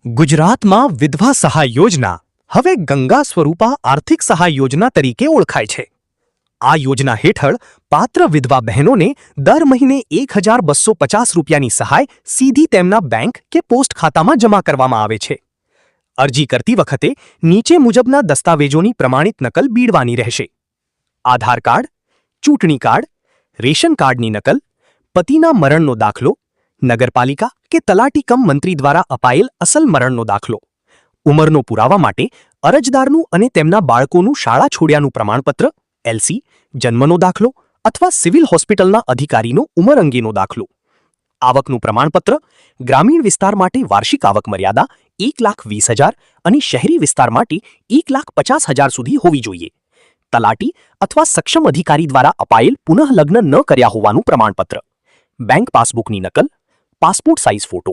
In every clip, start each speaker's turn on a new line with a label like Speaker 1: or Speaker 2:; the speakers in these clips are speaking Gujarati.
Speaker 1: ગુજરાતમાં વિધવા સહાય યોજના હવે ગંગા સ્વરૂપા આર્થિક સહાય યોજના તરીકે ઓળખાય છે। આ યોજના હેઠળ પાત્ર વિધવા બહેનોને દર મહિને 1250 રૂપિયાની સહાય સીધી તેમના બેંક કે પોસ્ટ ખાતામાં જમા કરવામાં આવે છે। અરજી કરતી વખતે નીચે મુજબના દસ્તાવેજોની પ્રમાણિત નકલ બીડવાની રહેશે। આધાર કાર્ડ, ચૂંટણી કાર્ડ, રેશન કાર્ડની નકલ, પતિના મરણનો દાખલો, નગરપાલિકા કે તલાટી કમ મંત્રી દ્વારા અપાયેલ અસલ મરણનો દાખલો, ઉંમરનો પુરાવા માટે અરજદારનું અને તેમના બાળકોનું શાળા છોડ્યાનું પ્રમાણપત્ર, એલસી, જન્મનો દાખલો અથવા સિવિલ હોસ્પિટલના અધિકારીનો ઉંમર અંગેનો દાખલો, આવકનું પ્રમાણપત્ર, ગ્રામીણ વિસ્તાર માટે વાર્ષિક આવક મર્યાદા 1,20,000 અને શહેરી વિસ્તાર માટે 1,50,000 સુધી હોવી જોઈએ, તલાટી અથવા સક્ષમ અધિકારી દ્વારા અપાયેલ પુનઃલગ્ન ન કર્યા હોવાનું પ્રમાણપત્ર, બેંક પાસબુકની નકલ, પાસપોર્ટ સાઇઝ ફોટો।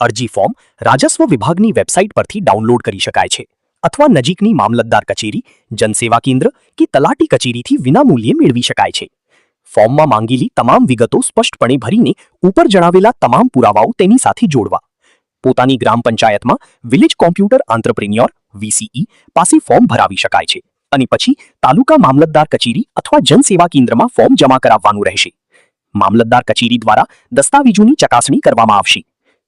Speaker 1: અરજી ફોર્મ રાજસ્વ વિભાગની વેબસાઇટ પરથી ડાઉનલોડ કરી શકાય છે અથવા નજીકની મામલતદાર કચેરી, જનસેવા કેન્દ્ર કે તલાટી કચેરીથી વિનામૂલ્યે મેળવી શકાય છે। ફોર્મમાં માંગેલી તમામ વિગતો સ્પષ્ટપણે ભરીને ઉપર જણાવેલા તમામ પુરાવાઓ તેની સાથે જોડવા। પોતાની ગ્રામ પંચાયતમાં વિલેજ કોમ્પ્યુટર આંત્રપ્રિન્યોર VCE પાસે ફોર્મ ભરાવી શકાય છે અને પછી તાલુકા મામલતદાર કચેરી અથવા જનસેવા કેન્દ્રમાં ફોર્મ જમા કરાવવાનું રહેશે। મામલતદાર કચેરી દ્વારા દસ્તાવેજોની ચકાસણી કરવામાં આવશે।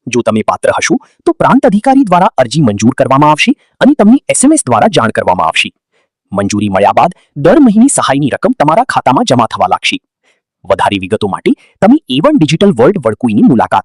Speaker 1: જો તમે પાત્ર હશો તો પ્રાંત અધિકારી દ્વારા અરજી મંજૂર કરવામાં આવશે અને તમને SMS દ્વારા જાણ કરવામાં આવશે। મંજૂરી મળ્યા બાદ દર મહિને સહાયની રકમ તમારા ખાતામાં જમા થવા લાગશે। વધારે વિગતો માટે તમે A1 ડિજિટલ વર્લ્ડ વડકોઈની મુલાકાત